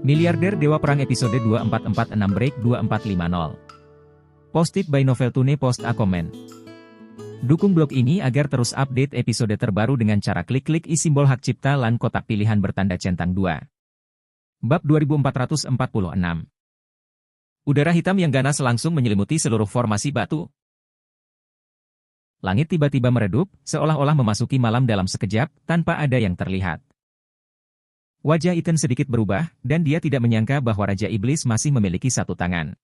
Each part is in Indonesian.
Miliarder Dewa Perang episode 2446 break 2450. Posted by Novel Tune Post a comment. Dukung blog ini agar terus update episode terbaru dengan cara klik simbol hak cipta lan kotak pilihan bertanda centang 2. Bab 2446. Udara hitam yang ganas langsung menyelimuti seluruh formasi batu. Langit tiba-tiba meredup, seolah-olah memasuki malam dalam sekejap, tanpa ada yang terlihat. Wajah Ethan sedikit berubah, dan dia tidak menyangka bahwa Raja Iblis masih memiliki satu tangan.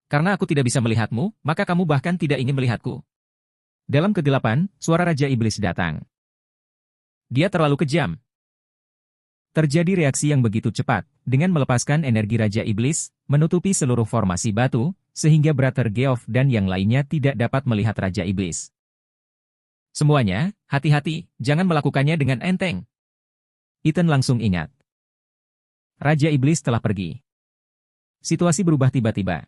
Karena aku tidak bisa melihatmu, maka kamu bahkan tidak ingin melihatku. Dalam kegelapan, suara Raja Iblis datang. Dia terlalu kejam. Terjadi reaksi yang begitu cepat, dengan melepaskan energi Raja Iblis, menutupi seluruh formasi batu, sehingga Brother Geoff dan yang lainnya tidak dapat melihat Raja Iblis. Semuanya, hati-hati, jangan melakukannya dengan enteng. Ethan langsung ingat. Raja Iblis telah pergi. Situasi berubah tiba-tiba.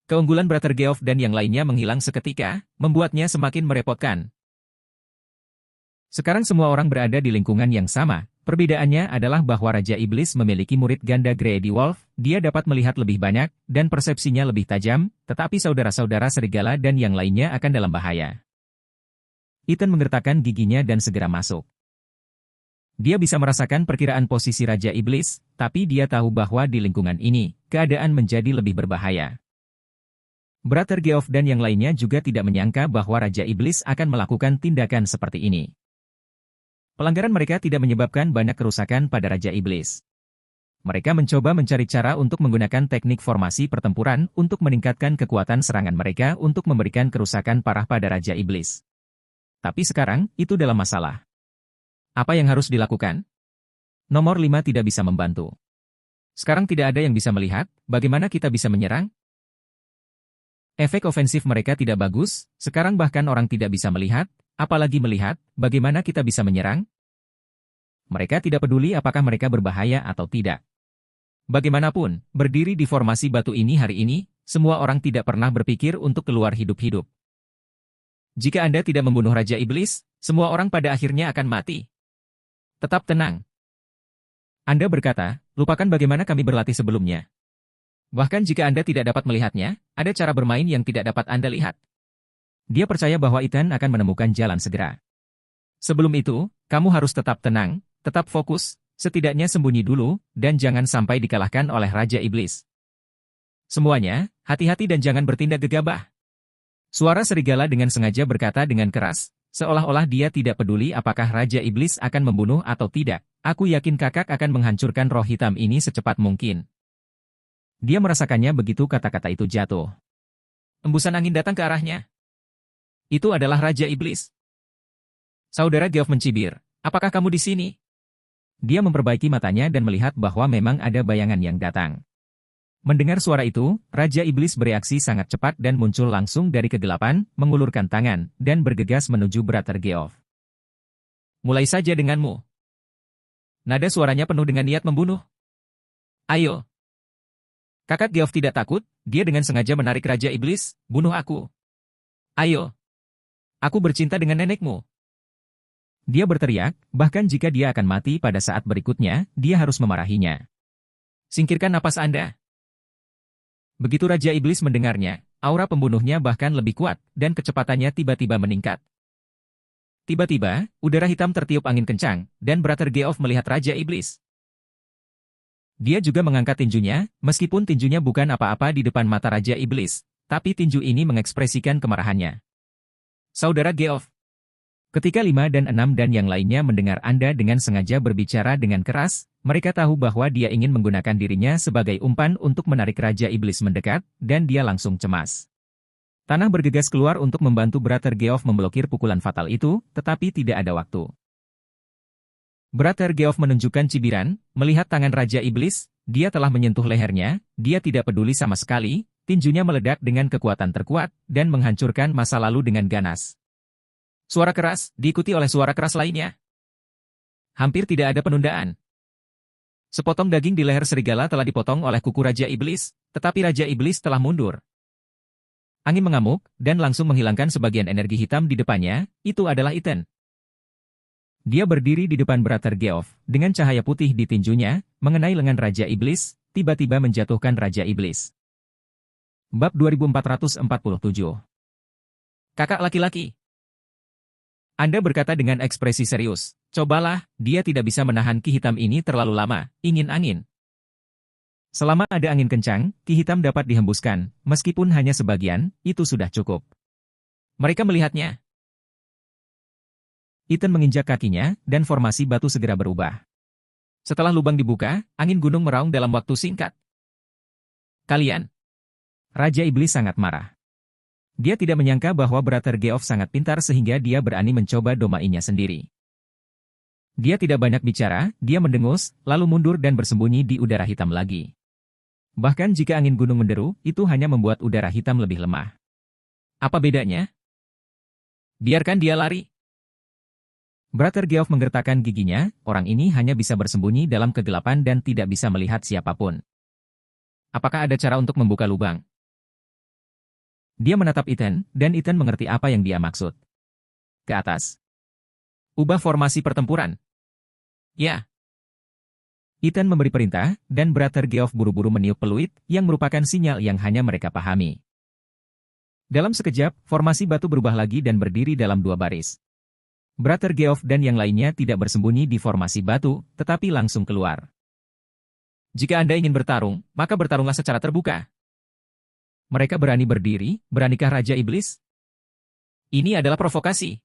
Keunggulan Brother Geoff dan yang lainnya menghilang seketika, membuatnya semakin merepotkan. Sekarang semua orang berada di lingkungan yang sama. Perbedaannya adalah bahwa Raja Iblis memiliki murid ganda Greedy Wolf, dia dapat melihat lebih banyak, dan persepsinya lebih tajam, tetapi saudara-saudara serigala dan yang lainnya akan dalam bahaya. Ethan menggertakkan giginya dan segera masuk. Dia bisa merasakan perkiraan posisi Raja Iblis, tapi dia tahu bahwa di lingkungan ini, keadaan menjadi lebih berbahaya. Brother Geoff dan yang lainnya juga tidak menyangka bahwa Raja Iblis akan melakukan tindakan seperti ini. Pelanggaran mereka tidak menyebabkan banyak kerusakan pada Raja Iblis. Mereka mencoba mencari cara untuk menggunakan teknik formasi pertempuran untuk meningkatkan kekuatan serangan mereka untuk memberikan kerusakan parah pada Raja Iblis. Tapi sekarang, itu dalam masalah. Apa yang harus dilakukan? Nomor 5 tidak bisa membantu. Sekarang tidak ada yang bisa melihat, bagaimana kita bisa menyerang? Efek ofensif mereka tidak bagus, sekarang bahkan orang tidak bisa melihat, apalagi melihat, bagaimana kita bisa menyerang? Mereka tidak peduli apakah mereka berbahaya atau tidak. Bagaimanapun, berdiri di formasi batu ini hari ini, semua orang tidak pernah berpikir untuk keluar hidup-hidup. Jika Anda tidak membunuh Raja Iblis, semua orang pada akhirnya akan mati. Tetap tenang. Anda berkata, lupakan bagaimana kami berlatih sebelumnya. Bahkan jika Anda tidak dapat melihatnya, ada cara bermain yang tidak dapat Anda lihat. Dia percaya bahwa Ethan akan menemukan jalan segera. Sebelum itu, kamu harus tetap tenang, tetap fokus, setidaknya sembunyi dulu, dan jangan sampai dikalahkan oleh Raja Iblis. Semuanya, hati-hati dan jangan bertindak gegabah. Suara serigala dengan sengaja berkata dengan keras, seolah-olah dia tidak peduli apakah Raja Iblis akan membunuh atau tidak. Aku yakin kakak akan menghancurkan roh hitam ini secepat mungkin. Dia merasakannya begitu kata-kata itu jatuh. Embusan angin datang ke arahnya. Itu adalah Raja Iblis. Saudara Geoff mencibir, apakah kamu di sini? Dia memperbaiki matanya dan melihat bahwa memang ada bayangan yang datang. Mendengar suara itu, Raja Iblis bereaksi sangat cepat dan muncul langsung dari kegelapan, mengulurkan tangan, dan bergegas menuju Brother Geoff. Mulai saja denganmu. Nada suaranya penuh dengan niat membunuh. Ayo. Kakak Geoff tidak takut, dia dengan sengaja menarik Raja Iblis, bunuh aku. Ayo. Aku bercinta dengan nenekmu. Dia berteriak, bahkan jika dia akan mati pada saat berikutnya, dia harus memarahinya. Singkirkan napas Anda. Begitu Raja Iblis mendengarnya, aura pembunuhnya bahkan lebih kuat, dan kecepatannya tiba-tiba meningkat. Tiba-tiba, udara hitam tertiup angin kencang, dan Brother Geoff melihat Raja Iblis. Dia juga mengangkat tinjunya, meskipun tinjunya bukan apa-apa di depan mata Raja Iblis, tapi tinju ini mengekspresikan kemarahannya. Saudara Geoff. Ketika 5 dan 6 dan yang lainnya mendengar Anda dengan sengaja berbicara dengan keras, mereka tahu bahwa dia ingin menggunakan dirinya sebagai umpan untuk menarik Raja Iblis mendekat, dan dia langsung cemas. Tanah bergegas keluar untuk membantu Brother Geoff memblokir pukulan fatal itu, tetapi tidak ada waktu. Brother Geoff menunjukkan cibiran, melihat tangan Raja Iblis, dia telah menyentuh lehernya, dia tidak peduli sama sekali, tinjunya meledak dengan kekuatan terkuat, dan menghancurkan masa lalu dengan ganas. Suara keras, diikuti oleh suara keras lainnya. Hampir tidak ada penundaan. Sepotong daging di leher serigala telah dipotong oleh kuku Raja Iblis, tetapi Raja Iblis telah mundur. Angin mengamuk, dan langsung menghilangkan sebagian energi hitam di depannya, itu adalah Ethan. Dia berdiri di depan Brother Geoff, dengan cahaya putih di tinjunya, mengenai lengan Raja Iblis, tiba-tiba menjatuhkan Raja Iblis. Bab 2447. Kakak laki-laki. Anda berkata dengan ekspresi serius, cobalah, dia tidak bisa menahan ki hitam ini terlalu lama, ingin angin. Selama ada angin kencang, ki hitam dapat dihembuskan, meskipun hanya sebagian, itu sudah cukup. Mereka melihatnya. Ethan menginjak kakinya, dan formasi batu segera berubah. Setelah lubang dibuka, angin gunung meraung dalam waktu singkat. Kalian. Raja Iblis sangat marah. Dia tidak menyangka bahwa Brother Geoff sangat pintar sehingga dia berani mencoba domainya sendiri. Dia tidak banyak bicara, dia mendengus, lalu mundur dan bersembunyi di udara hitam lagi. Bahkan jika angin gunung menderu, itu hanya membuat udara hitam lebih lemah. Apa bedanya? Biarkan dia lari. Brother Geoff menggertakkan giginya, orang ini hanya bisa bersembunyi dalam kegelapan dan tidak bisa melihat siapapun. Apakah ada cara untuk membuka lubang? Dia menatap Ethan, dan Ethan mengerti apa yang dia maksud. Ke atas. Ubah formasi pertempuran. Ya. Ethan memberi perintah, dan Brother Geoff buru-buru meniup peluit, yang merupakan sinyal yang hanya mereka pahami. Dalam sekejap, formasi batu berubah lagi dan berdiri dalam dua baris. Brother Geoff dan yang lainnya tidak bersembunyi di formasi batu, tetapi langsung keluar. Jika Anda ingin bertarung, maka bertarunglah secara terbuka. Mereka berani berdiri, beranikah Raja Iblis? Ini adalah provokasi.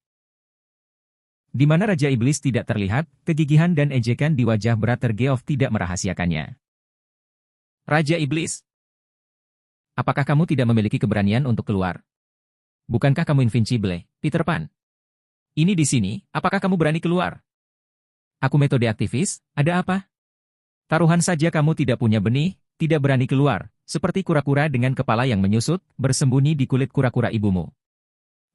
Di mana Raja Iblis tidak terlihat, kegigihan dan ejekan di wajah Brother Geoff tidak merahasiakannya. Raja Iblis. Apakah kamu tidak memiliki keberanian untuk keluar? Bukankah kamu invincible, Peter Pan? Ini di sini, apakah kamu berani keluar? Aku metode aktivis, ada apa? Taruhan saja kamu tidak punya benih, tidak berani keluar, seperti kura-kura dengan kepala yang menyusut, bersembunyi di kulit kura-kura ibumu.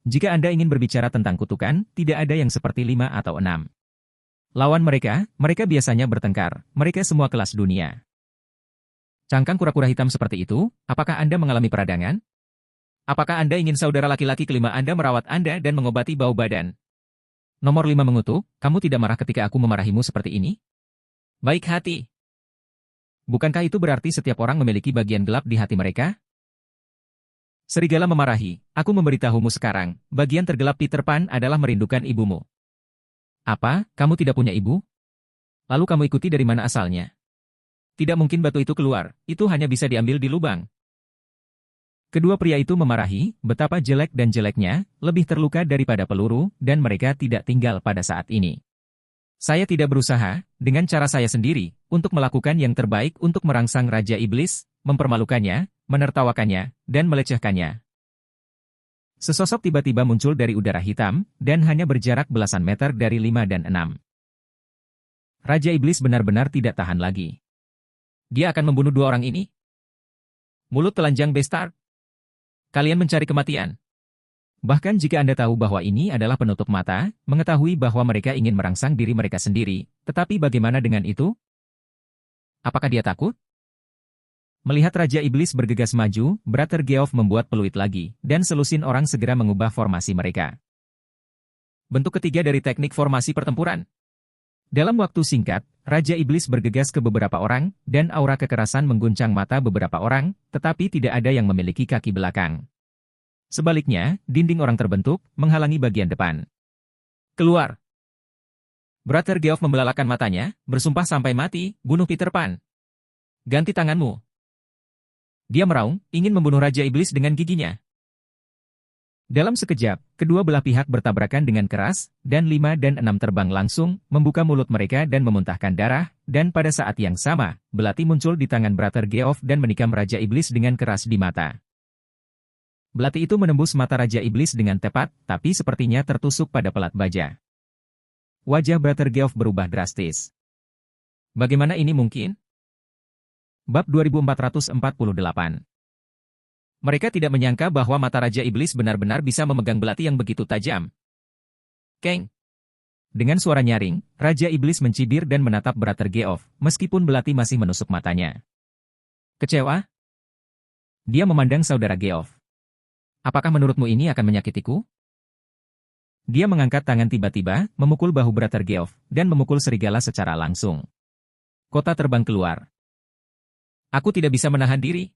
Jika Anda ingin berbicara tentang kutukan, tidak ada yang seperti 5 atau 6. Lawan mereka biasanya bertengkar, mereka semua kelas dunia. Cangkang kura-kura hitam seperti itu, apakah Anda mengalami peradangan? Apakah Anda ingin saudara laki-laki kelima Anda merawat Anda dan mengobati bau badan? Nomor 5 mengutuk, kamu tidak marah ketika aku memarahimu seperti ini? Baik hati. Bukankah itu berarti setiap orang memiliki bagian gelap di hati mereka? Serigala memarahi, aku memberitahumu sekarang, bagian tergelap Peter Pan adalah merindukan ibumu. Apa, kamu tidak punya ibu? Lalu kamu ikuti dari mana asalnya? Tidak mungkin batu itu keluar, itu hanya bisa diambil di lubang. Kedua pria itu memarahi, betapa jelek dan jeleknya, lebih terluka daripada peluru, dan mereka tidak tinggal pada saat ini. Saya tidak berusaha, dengan cara saya sendiri, untuk melakukan yang terbaik untuk merangsang Raja Iblis, mempermalukannya, menertawakannya, dan melecehkannya. Sesosok tiba-tiba muncul dari udara hitam, dan hanya berjarak belasan meter dari 5 dan 6. Raja Iblis benar-benar tidak tahan lagi. Dia akan membunuh dua orang ini. Mulut telanjang Bestard. Kalian mencari kematian. Bahkan jika Anda tahu bahwa ini adalah penutup mata, mengetahui bahwa mereka ingin merangsang diri mereka sendiri, tetapi bagaimana dengan itu? Apakah dia takut? Melihat Raja Iblis bergegas maju, Brother Geoff membuat peluit lagi, dan selusin orang segera mengubah formasi mereka. Bentuk ketiga dari teknik formasi pertempuran. Dalam waktu singkat, Raja Iblis bergegas ke beberapa orang, dan aura kekerasan mengguncang mata beberapa orang, tetapi tidak ada yang memiliki kaki belakang. Sebaliknya, dinding orang terbentuk, menghalangi bagian depan. Keluar! Brother Geoff membelalakan matanya, bersumpah sampai mati, bunuh Peter Pan. Ganti tanganmu. Dia meraung, ingin membunuh Raja Iblis dengan giginya. Dalam sekejap, kedua belah pihak bertabrakan dengan keras, dan 5 dan 6 terbang langsung, membuka mulut mereka dan memuntahkan darah, dan pada saat yang sama, belati muncul di tangan Brother Geoff dan menikam Raja Iblis dengan keras di mata. Belati itu menembus mata Raja Iblis dengan tepat, tapi sepertinya tertusuk pada pelat baja. Wajah Brother Geoff berubah drastis. Bagaimana ini mungkin? Bab 2448. Mereka tidak menyangka bahwa mata Raja Iblis benar-benar bisa memegang belati yang begitu tajam. Keng! Dengan suara nyaring, Raja Iblis mencibir dan menatap Brother Geoff, meskipun belati masih menusuk matanya. Kecewa? Dia memandang saudara Geoff. Apakah menurutmu ini akan menyakitiku? Dia mengangkat tangan tiba-tiba, memukul bahu Brother Geoff, dan memukul serigala secara langsung. Kota terbang keluar. Aku tidak bisa menahan diri.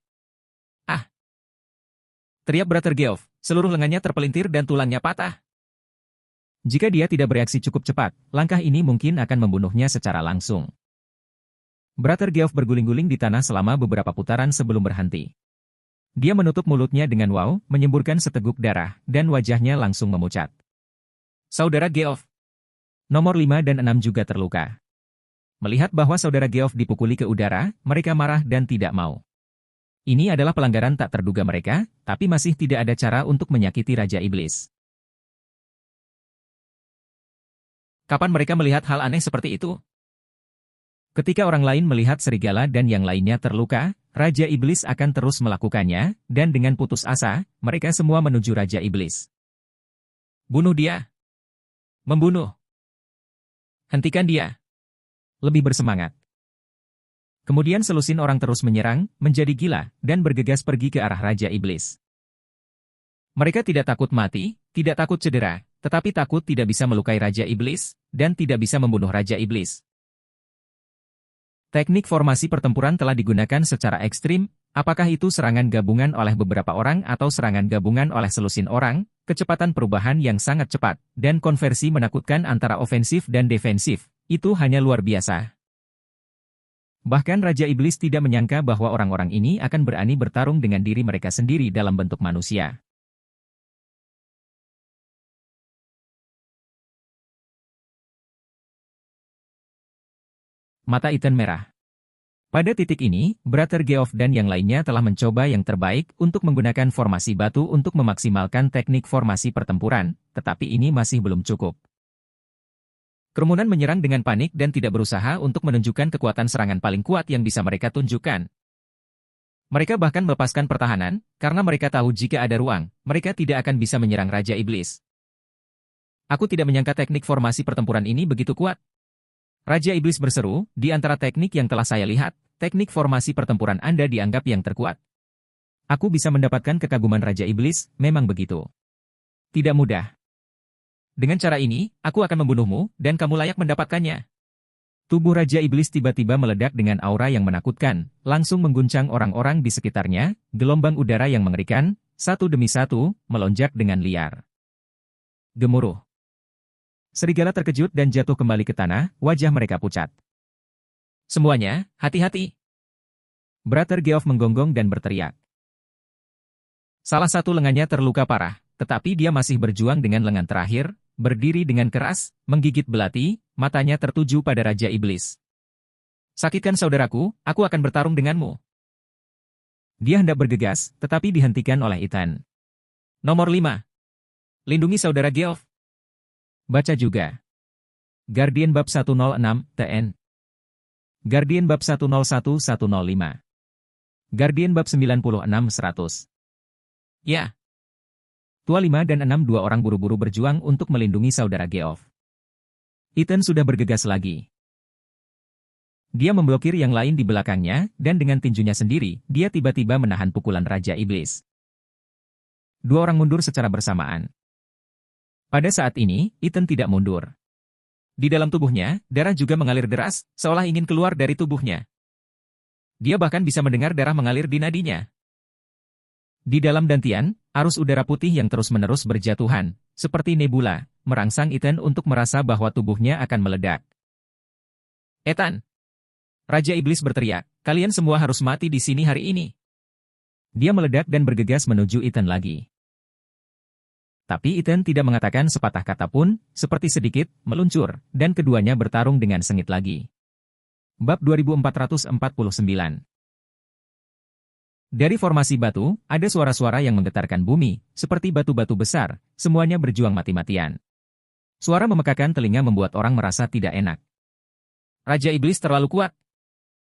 Ah! Teriak Brother Geoff, seluruh lengannya terpelintir dan tulangnya patah. Jika dia tidak bereaksi cukup cepat, langkah ini mungkin akan membunuhnya secara langsung. Brother Geoff berguling-guling di tanah selama beberapa putaran sebelum berhenti. Dia menutup mulutnya dengan wow, menyemburkan seteguk darah, dan wajahnya langsung memucat. Saudara Geoff. Nomor 5 dan 6 juga terluka. Melihat bahwa saudara Geoff dipukuli ke udara, mereka marah dan tidak mau. Ini adalah pelanggaran tak terduga mereka, tapi masih tidak ada cara untuk menyakiti Raja Iblis. Kapan mereka melihat hal aneh seperti itu? Ketika orang lain melihat serigala dan yang lainnya terluka, Raja Iblis akan terus melakukannya, dan dengan putus asa, mereka semua menuju Raja Iblis. Bunuh dia. Membunuh. Hentikan dia. Lebih bersemangat. Kemudian selusin orang terus menyerang, menjadi gila, dan bergegas pergi ke arah Raja Iblis. Mereka tidak takut mati, tidak takut cedera, tetapi takut tidak bisa melukai Raja Iblis, dan tidak bisa membunuh Raja Iblis. Teknik formasi pertempuran telah digunakan secara ekstrim, apakah itu serangan gabungan oleh beberapa orang atau serangan gabungan oleh selusin orang, kecepatan perubahan yang sangat cepat, dan konversi menakutkan antara ofensif dan defensif, itu hanya luar biasa. Bahkan Raja Iblis tidak menyangka bahwa orang-orang ini akan berani bertarung dengan diri mereka sendiri dalam bentuk manusia. Mata Ethan merah. Pada titik ini, Brother Geoff dan yang lainnya telah mencoba yang terbaik untuk menggunakan formasi batu untuk memaksimalkan teknik formasi pertempuran, tetapi ini masih belum cukup. Kerumunan menyerang dengan panik dan tidak berusaha untuk menunjukkan kekuatan serangan paling kuat yang bisa mereka tunjukkan. Mereka bahkan melepaskan pertahanan, karena mereka tahu jika ada ruang, mereka tidak akan bisa menyerang Raja Iblis. Aku tidak menyangka teknik formasi pertempuran ini begitu kuat. Raja Iblis berseru, di antara teknik yang telah saya lihat, teknik formasi pertempuran Anda dianggap yang terkuat. Aku bisa mendapatkan kekaguman Raja Iblis, memang begitu. Tidak mudah. Dengan cara ini, aku akan membunuhmu, dan kamu layak mendapatkannya. Tubuh Raja Iblis tiba-tiba meledak dengan aura yang menakutkan, langsung mengguncang orang-orang di sekitarnya, gelombang udara yang mengerikan, satu demi satu, melonjak dengan liar. Gemuruh. Serigala terkejut dan jatuh kembali ke tanah, wajah mereka pucat. Semuanya, hati-hati. Brother Geoff menggonggong dan berteriak. Salah satu lengannya terluka parah, tetapi dia masih berjuang dengan lengan terakhir, berdiri dengan keras, menggigit belati, matanya tertuju pada Raja Iblis. Sakitkan saudaraku, aku akan bertarung denganmu. Dia hendak bergegas, tetapi dihentikan oleh Ethan. Nomor 5. Lindungi saudara Geoff. Baca juga. Guardian Bab 106, TN. Guardian Bab 101-105. Guardian Bab 96-100. Ya. Tua 5 dan 6 dua orang buru-buru berjuang untuk melindungi saudara Geoff. Ethan sudah bergegas lagi. Dia memblokir yang lain di belakangnya, dan dengan tinjunya sendiri, dia tiba-tiba menahan pukulan Raja Iblis. Dua orang mundur secara bersamaan. Pada saat ini, Ethan tidak mundur. Di dalam tubuhnya, darah juga mengalir deras, seolah ingin keluar dari tubuhnya. Dia bahkan bisa mendengar darah mengalir di nadinya. Di dalam dantian, arus udara putih yang terus-menerus berjatuhan, seperti nebula, merangsang Ethan untuk merasa bahwa tubuhnya akan meledak. Ethan! Raja Iblis berteriak, kalian semua harus mati di sini hari ini. Dia meledak dan bergegas menuju Ethan lagi. Tapi Ethan tidak mengatakan sepatah kata pun, seperti sedikit, meluncur, dan keduanya bertarung dengan sengit lagi. Bab 2449. Dari formasi batu, ada suara-suara yang menggetarkan bumi, seperti batu-batu besar, semuanya berjuang mati-matian. Suara memekakan telinga membuat orang merasa tidak enak. Raja Iblis terlalu kuat.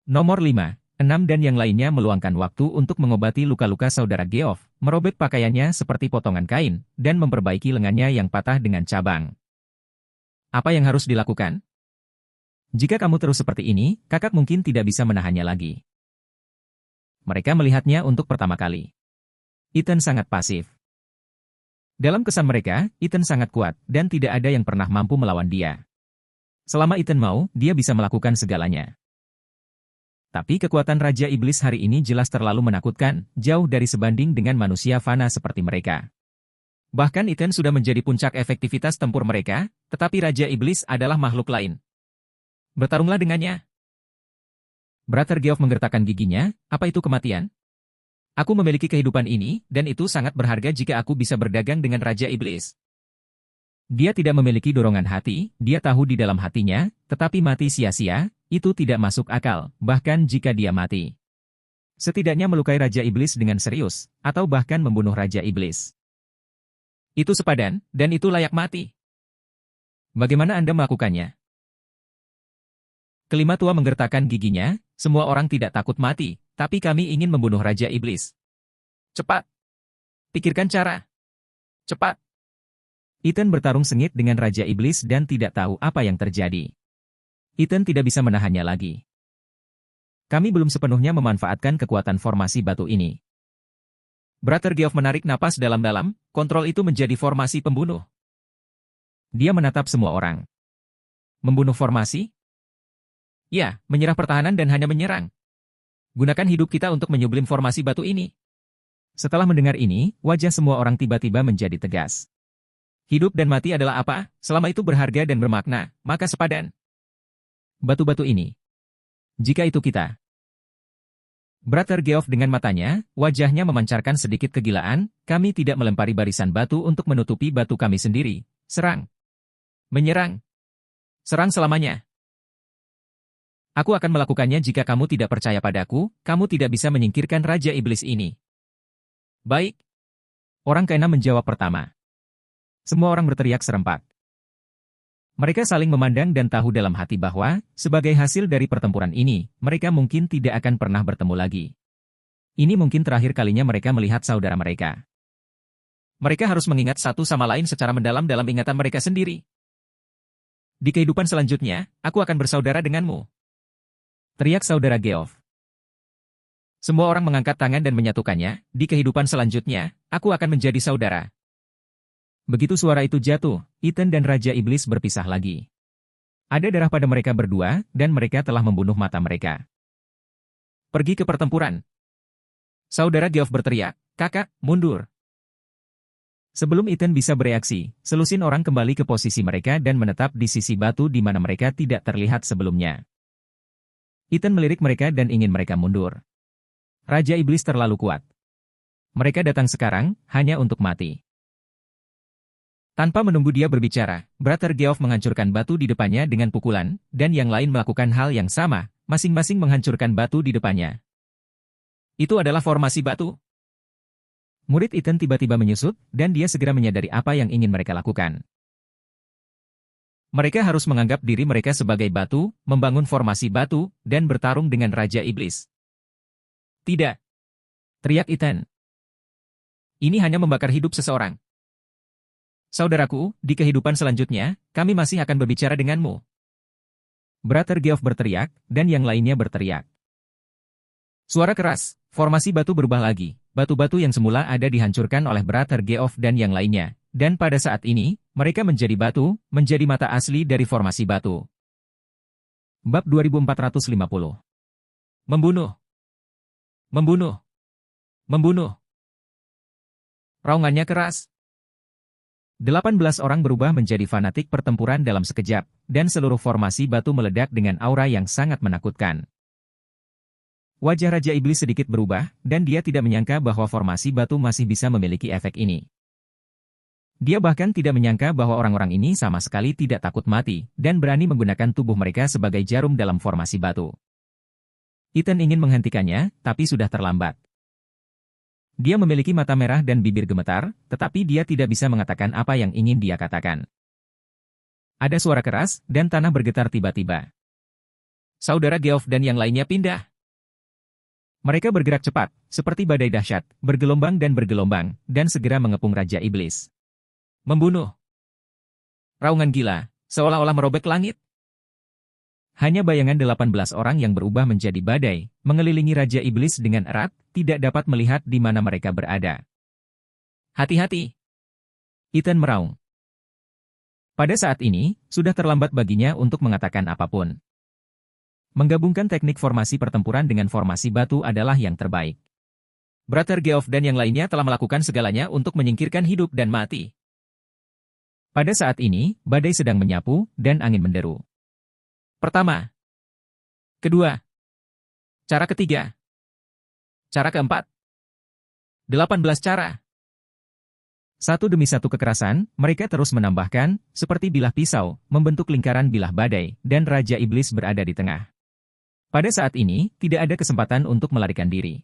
Nomor 5. 6 dan yang lainnya meluangkan waktu untuk mengobati luka-luka saudara Geoff, merobek pakaiannya seperti potongan kain, dan memperbaiki lengannya yang patah dengan cabang. Apa yang harus dilakukan? Jika kamu terus seperti ini, kakak mungkin tidak bisa menahannya lagi. Mereka melihatnya untuk pertama kali. Ethan sangat pasif. Dalam kesan mereka, Ethan sangat kuat, dan tidak ada yang pernah mampu melawan dia. Selama Ethan mau, dia bisa melakukan segalanya. Tapi kekuatan Raja Iblis hari ini jelas terlalu menakutkan, jauh dari sebanding dengan manusia fana seperti mereka. Bahkan Ethan sudah menjadi puncak efektivitas tempur mereka, tetapi Raja Iblis adalah makhluk lain. Bertarunglah dengannya. Brother Geoff menggertakkan giginya, apa itu kematian? Aku memiliki kehidupan ini, dan itu sangat berharga jika aku bisa berdagang dengan Raja Iblis. Dia tidak memiliki dorongan hati, dia tahu di dalam hatinya, tetapi mati sia-sia, itu tidak masuk akal, bahkan jika dia mati. Setidaknya melukai Raja Iblis dengan serius, atau bahkan membunuh Raja Iblis. Itu sepadan, dan itu layak mati. Bagaimana Anda melakukannya? Kelima tua menggertakkan giginya, semua orang tidak takut mati, tapi kami ingin membunuh Raja Iblis. Cepat! Pikirkan cara. Cepat! Ethan bertarung sengit dengan Raja Iblis dan tidak tahu apa yang terjadi. Ethan tidak bisa menahannya lagi. Kami belum sepenuhnya memanfaatkan kekuatan formasi batu ini. Brother Geoff menarik napas dalam-dalam, kontrol itu menjadi formasi pembunuh. Dia menatap semua orang. Membunuh formasi? Ya, menyerah pertahanan dan hanya menyerang. Gunakan hidup kita untuk menyublim formasi batu ini. Setelah mendengar ini, wajah semua orang tiba-tiba menjadi tegas. Hidup dan mati adalah apa? Selama itu berharga dan bermakna, maka sepadan. Batu-batu ini. Jika itu kita. Brother Geoff dengan matanya, wajahnya memancarkan sedikit kegilaan, kami tidak melempari barisan batu untuk menutupi batu kami sendiri. Serang. Menyerang. Serang selamanya. Aku akan melakukannya jika kamu tidak percaya padaku, kamu tidak bisa menyingkirkan Raja Iblis ini. Baik. Orang keenam menjawab pertama. Semua orang berteriak serempak. Mereka saling memandang dan tahu dalam hati bahwa, sebagai hasil dari pertempuran ini, mereka mungkin tidak akan pernah bertemu lagi. Ini mungkin terakhir kalinya mereka melihat saudara mereka. Mereka harus mengingat satu sama lain secara mendalam dalam ingatan mereka sendiri. Di kehidupan selanjutnya, aku akan bersaudara denganmu. Teriak saudara Geoff. Semua orang mengangkat tangan dan menyatukannya, di kehidupan selanjutnya, aku akan menjadi saudara. Begitu suara itu jatuh, Ethan dan Raja Iblis berpisah lagi. Ada darah pada mereka berdua, dan mereka telah membunuh mata mereka. Pergi ke pertempuran. Saudara Geoff berteriak, kakak, mundur. Sebelum Ethan bisa bereaksi, selusin orang kembali ke posisi mereka dan menetap di sisi batu di mana mereka tidak terlihat sebelumnya. Ethan melirik mereka dan ingin mereka mundur. Raja Iblis terlalu kuat. Mereka datang sekarang, hanya untuk mati. Tanpa menunggu dia berbicara, Brother Geoff menghancurkan batu di depannya dengan pukulan, dan yang lain melakukan hal yang sama, masing-masing menghancurkan batu di depannya. Itu adalah formasi batu. Murid Ethan tiba-tiba menyusut, dan dia segera menyadari apa yang ingin mereka lakukan. Mereka harus menganggap diri mereka sebagai batu, membangun formasi batu, dan bertarung dengan Raja Iblis. Tidak. Teriak Ethan. Ini hanya membakar hidup seseorang. Saudaraku, di kehidupan selanjutnya, kami masih akan berbicara denganmu. Brother Geoff berteriak, dan yang lainnya berteriak. Suara keras, formasi batu berubah lagi. Batu-batu yang semula ada dihancurkan oleh Brother Geoff dan yang lainnya. Dan pada saat ini, mereka menjadi batu, menjadi mata asli dari formasi batu. Bab 2450. Membunuh. Membunuh. Membunuh. Raungannya keras. 18 orang berubah menjadi fanatik pertempuran dalam sekejap, dan seluruh formasi batu meledak dengan aura yang sangat menakutkan. Wajah Raja Iblis sedikit berubah, dan dia tidak menyangka bahwa formasi batu masih bisa memiliki efek ini. Dia bahkan tidak menyangka bahwa orang-orang ini sama sekali tidak takut mati, dan berani menggunakan tubuh mereka sebagai jarum dalam formasi batu. Ethan ingin menghentikannya, tapi sudah terlambat. Dia memiliki mata merah dan bibir gemetar, tetapi dia tidak bisa mengatakan apa yang ingin dia katakan. Ada suara keras, dan tanah bergetar tiba-tiba. Saudara Geoff dan yang lainnya pindah. Mereka bergerak cepat, seperti badai dahsyat, bergelombang, dan segera mengepung Raja Iblis. Membunuh. Raungan gila, seolah-olah merobek langit. Hanya bayangan 18 orang yang berubah menjadi badai, mengelilingi Raja Iblis dengan erat, tidak dapat melihat di mana mereka berada. Hati-hati. Ethan meraung. Pada saat ini, sudah terlambat baginya untuk mengatakan apapun. Menggabungkan teknik formasi pertempuran dengan formasi batu adalah yang terbaik. Brother Geoff dan yang lainnya telah melakukan segalanya untuk menyingkirkan hidup dan mati. Pada saat ini, badai sedang menyapu, dan angin menderu. Pertama. Kedua. Cara ketiga. Cara keempat. 18 cara. Satu demi satu kekerasan, mereka terus menambahkan, seperti bilah pisau, membentuk lingkaran bilah badai, dan Raja Iblis berada di tengah. Pada saat ini, tidak ada kesempatan untuk melarikan diri.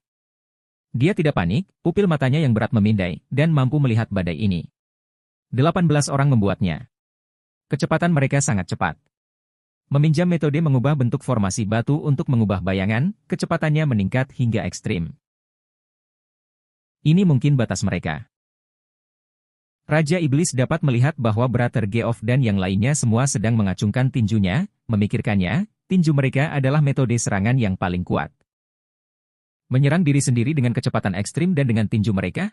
Dia tidak panik, pupil matanya yang berat memindai, dan mampu melihat badai ini. 18 orang membuatnya. Kecepatan mereka sangat cepat. Meminjam metode mengubah bentuk formasi batu untuk mengubah bayangan, kecepatannya meningkat hingga ekstrim. Ini mungkin batas mereka. Raja Iblis dapat melihat bahwa Brother Geoff dan yang lainnya semua sedang mengacungkan tinjunya, memikirkannya, tinju mereka adalah metode serangan yang paling kuat. Menyerang diri sendiri dengan kecepatan ekstrim dan dengan tinju mereka?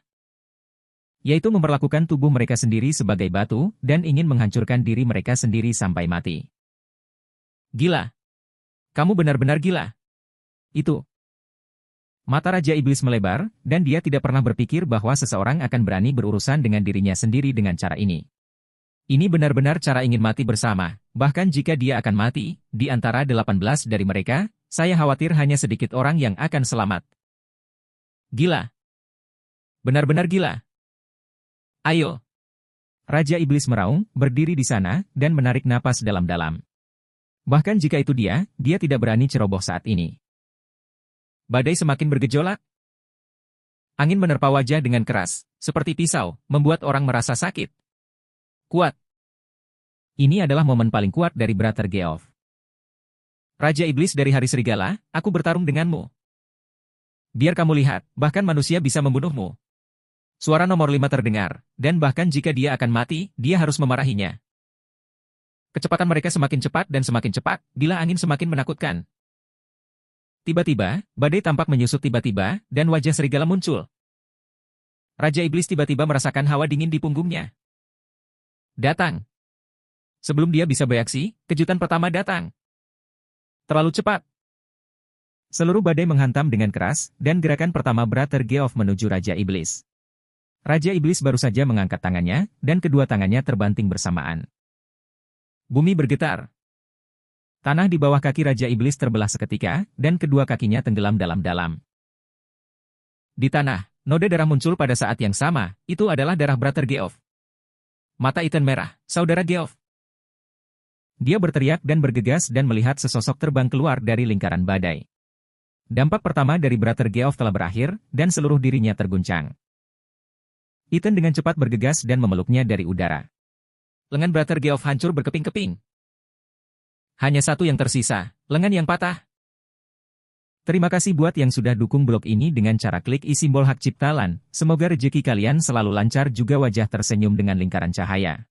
Yaitu memperlakukan tubuh mereka sendiri sebagai batu, dan ingin menghancurkan diri mereka sendiri sampai mati. Gila. Kamu benar-benar gila. Itu. Mata Raja Iblis melebar, dan dia tidak pernah berpikir bahwa seseorang akan berani berurusan dengan dirinya sendiri dengan cara ini. Ini benar-benar cara ingin mati bersama, bahkan jika dia akan mati, di antara 18 dari mereka, saya khawatir hanya sedikit orang yang akan selamat. Gila. Benar-benar gila. Ayo. Raja Iblis meraung, berdiri di sana, dan menarik napas dalam-dalam. Bahkan jika itu dia tidak berani ceroboh saat ini. Badai semakin bergejolak. Angin menerpa wajah dengan keras, seperti pisau, membuat orang merasa sakit. Kuat. Ini adalah momen paling kuat dari Brother Geoff. Raja Iblis dari Hari Serigala, aku bertarung denganmu. Biar kamu lihat, bahkan manusia bisa membunuhmu. Suara nomor 5 terdengar, dan bahkan jika dia akan mati, dia harus memarahinya. Kecepatan mereka semakin cepat dan semakin cepat, bila angin semakin menakutkan. Tiba-tiba, badai tampak menyusut tiba-tiba, dan wajah serigala muncul. Raja Iblis tiba-tiba merasakan hawa dingin di punggungnya. Datang. Sebelum dia bisa bereaksi, kejutan pertama datang. Terlalu cepat. Seluruh badai menghantam dengan keras, dan gerakan pertama Brother Geoff menuju Raja Iblis. Raja Iblis baru saja mengangkat tangannya, dan kedua tangannya terbanting bersamaan. Bumi bergetar. Tanah di bawah kaki Raja Iblis terbelah seketika, dan kedua kakinya tenggelam dalam-dalam. Di tanah, noda darah muncul pada saat yang sama, itu adalah darah Brother Geoff. Mata Ethan merah, saudara Geoff. Dia berteriak dan bergegas dan melihat sesosok terbang keluar dari lingkaran badai. Dampak pertama dari Brother Geoff telah berakhir, dan seluruh dirinya terguncang. Ethan dengan cepat bergegas dan memeluknya dari udara. Lengan Brother Geoff hancur berkeping-keping. Hanya satu yang tersisa, lengan yang patah. Terima kasih buat yang sudah dukung blog ini dengan cara klik simbol hak cipta LAN. Semoga rezeki kalian selalu lancar juga wajah tersenyum dengan lingkaran cahaya.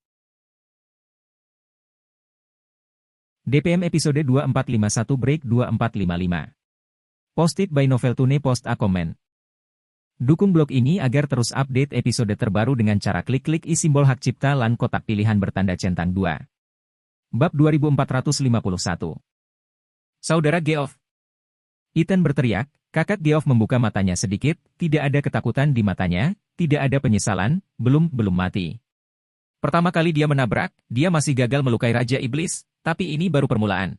DPM episode 2451 break 2455. Posted by Novel Tune post a comment. Dukung blog ini agar terus update episode terbaru dengan cara klik simbol hak cipta LAN kotak pilihan bertanda centang 2. Bab 2451. Saudara Geoff. Ethan berteriak, kakak Geoff membuka matanya sedikit, tidak ada ketakutan di matanya, tidak ada penyesalan, belum mati. Pertama kali dia menabrak, dia masih gagal melukai Raja Iblis, tapi ini baru permulaan.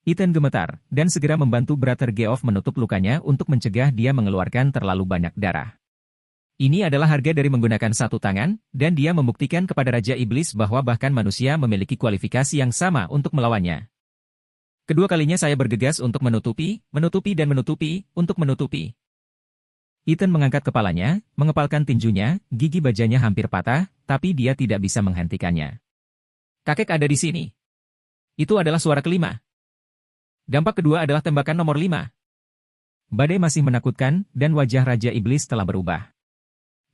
Ethan gemetar, dan segera membantu Brother Geoff menutup lukanya untuk mencegah dia mengeluarkan terlalu banyak darah. Ini adalah harga dari menggunakan satu tangan, dan dia membuktikan kepada Raja Iblis bahwa bahkan manusia memiliki kualifikasi yang sama untuk melawannya. Kedua kalinya saya bergegas untuk menutupi, untuk menutupi. Ethan mengangkat kepalanya, mengepalkan tinjunya, gigi bajanya hampir patah, tapi dia tidak bisa menghentikannya. Kakek ada di sini. Itu adalah suara kelima. Dampak kedua adalah tembakan nomor 5. Badai masih menakutkan, dan wajah Raja Iblis telah berubah.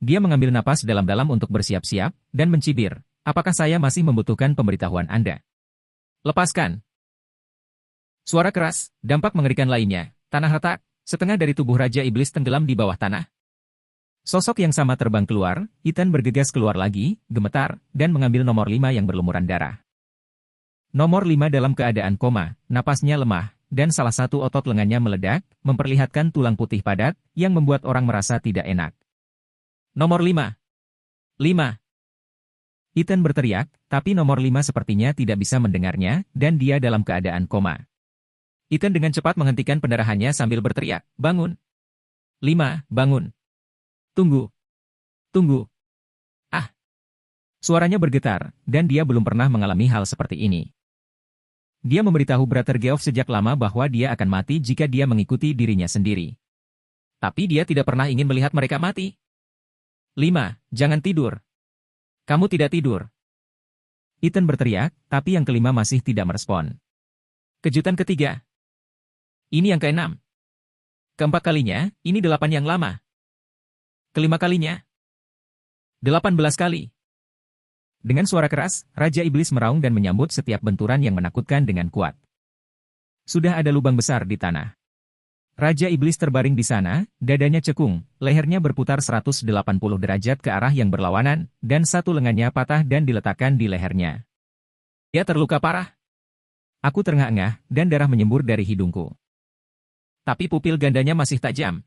Dia mengambil napas dalam-dalam untuk bersiap-siap, dan mencibir, apakah saya masih membutuhkan pemberitahuan Anda? Lepaskan. Suara keras, dampak mengerikan lainnya, tanah retak, setengah dari tubuh Raja Iblis tenggelam di bawah tanah. Sosok yang sama terbang keluar, Ethan bergegas keluar lagi, gemetar, dan mengambil nomor 5 yang berlumuran darah. Nomor 5 dalam keadaan koma, napasnya lemah, dan salah satu otot lengannya meledak, memperlihatkan tulang putih padat, yang membuat orang merasa tidak enak. Nomor 5. 5. Ethan berteriak, tapi nomor 5 sepertinya tidak bisa mendengarnya, dan dia dalam keadaan koma. Ethan dengan cepat menghentikan pendarahannya sambil berteriak, bangun. 5, bangun. Tunggu. Tunggu. Ah. Suaranya bergetar, dan dia belum pernah mengalami hal seperti ini. Dia memberitahu Brother Geoff sejak lama bahwa dia akan mati jika dia mengikuti dirinya sendiri. Tapi dia tidak pernah ingin melihat mereka mati. 5. Jangan tidur. Kamu tidak tidur. Ethan berteriak, tapi yang kelima masih tidak merespon. Kejutan ketiga. Ini yang keenam. Keempat kalinya, ini 8 yang lama. Kelima kalinya. 18 kali. Dengan suara keras, Raja Iblis meraung dan menyambut setiap benturan yang menakutkan dengan kuat. Sudah ada lubang besar di tanah. Raja Iblis terbaring di sana, dadanya cekung, lehernya berputar 180 derajat ke arah yang berlawanan, dan satu lengannya patah dan diletakkan di lehernya. Dia terluka parah. Aku terengah-engah, dan darah menyembur dari hidungku. Tapi pupil gandanya masih tajam.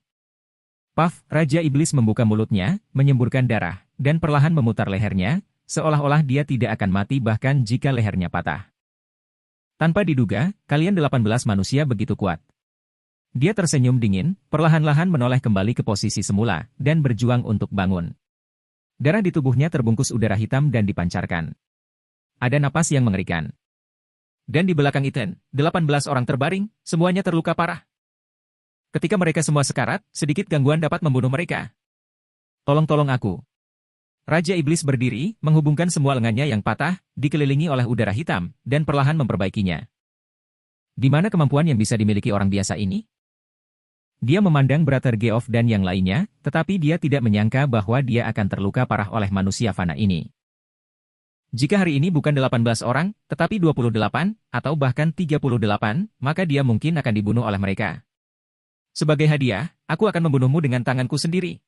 Puff, Raja Iblis membuka mulutnya, menyemburkan darah, dan perlahan memutar lehernya, seolah-olah dia tidak akan mati bahkan jika lehernya patah. Tanpa diduga, kalian 18 manusia begitu kuat. Dia tersenyum dingin, perlahan-lahan menoleh kembali ke posisi semula, dan berjuang untuk bangun. Darah di tubuhnya terbungkus udara hitam dan dipancarkan. Ada napas yang mengerikan. Dan di belakang Ethan, 18 orang terbaring, semuanya terluka parah. Ketika mereka semua sekarat, sedikit gangguan dapat membunuh mereka. Tolong aku. Raja Iblis berdiri, menghubungkan semua lengannya yang patah, dikelilingi oleh udara hitam, dan perlahan memperbaikinya. Di mana kemampuan yang bisa dimiliki orang biasa ini? Dia memandang Brother Geoff dan yang lainnya, tetapi dia tidak menyangka bahwa dia akan terluka parah oleh manusia fana ini. Jika hari ini bukan 18 orang, tetapi 28, atau bahkan 38, maka dia mungkin akan dibunuh oleh mereka. Sebagai hadiah, aku akan membunuhmu dengan tanganku sendiri.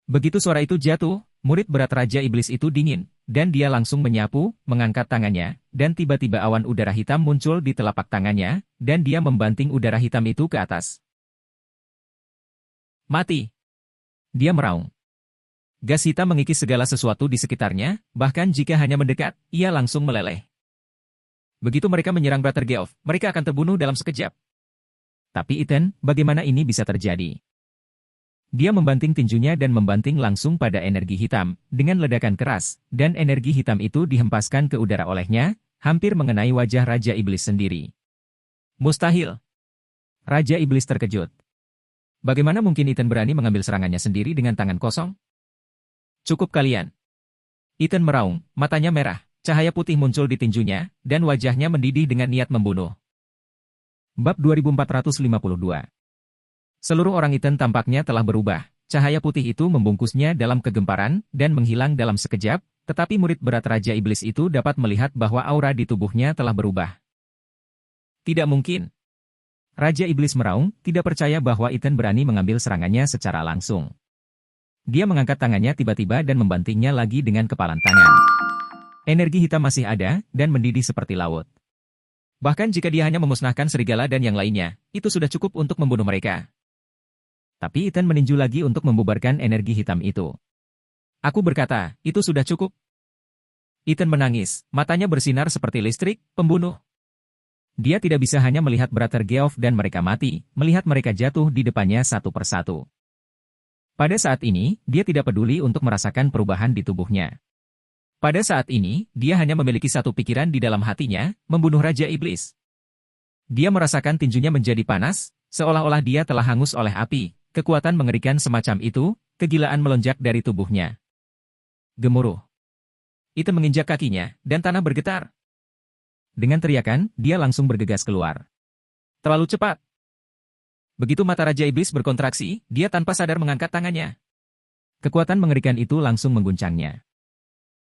Begitu suara itu jatuh, murid berat Raja Iblis itu dingin, dan dia langsung menyapu, mengangkat tangannya, dan tiba-tiba awan udara hitam muncul di telapak tangannya, dan dia membanting udara hitam itu ke atas. Mati. Dia meraung. Gas hitam mengikis segala sesuatu di sekitarnya, bahkan jika hanya mendekat, ia langsung meleleh. Begitu mereka menyerang Brother Geoff, mereka akan terbunuh dalam sekejap. Tapi Ethan, bagaimana ini bisa terjadi? Dia membanting tinjunya dan membanting langsung pada energi hitam, dengan ledakan keras, dan energi hitam itu dihempaskan ke udara olehnya, hampir mengenai wajah Raja Iblis sendiri. Mustahil. Raja Iblis terkejut. Bagaimana mungkin Ethan berani mengambil serangannya sendiri dengan tangan kosong? Cukup kalian. Ethan meraung, matanya merah, cahaya putih muncul di tinjunya, dan wajahnya mendidih dengan niat membunuh. Bab 2452. Seluruh orang Ethan tampaknya telah berubah, cahaya putih itu membungkusnya dalam kegemparan, dan menghilang dalam sekejap, tetapi murid berat Raja Iblis itu dapat melihat bahwa aura di tubuhnya telah berubah. Tidak mungkin. Raja Iblis meraung, tidak percaya bahwa Ethan berani mengambil serangannya secara langsung. Dia mengangkat tangannya tiba-tiba dan membantingnya lagi dengan kepalan tangan. Energi hitam masih ada, dan mendidih seperti laut. Bahkan jika dia hanya memusnahkan serigala dan yang lainnya, itu sudah cukup untuk membunuh mereka. Tapi Ethan meninju lagi untuk membubarkan energi hitam itu. Aku berkata, itu sudah cukup. Ethan menangis, matanya bersinar seperti listrik, pembunuh. Dia tidak bisa hanya melihat Brother Geoff dan mereka mati, melihat mereka jatuh di depannya satu persatu. Pada saat ini, dia tidak peduli untuk merasakan perubahan di tubuhnya. Pada saat ini, dia hanya memiliki satu pikiran di dalam hatinya, membunuh Raja Iblis. Dia merasakan tinjunya menjadi panas, seolah-olah dia telah hangus oleh api, kekuatan mengerikan semacam itu, kegilaan melonjak dari tubuhnya. Gemuruh. Itu menginjak kakinya, dan tanah bergetar. Dengan teriakan, dia langsung bergegas keluar. Terlalu cepat. Begitu mata Raja Iblis berkontraksi, dia tanpa sadar mengangkat tangannya. Kekuatan mengerikan itu langsung mengguncangnya.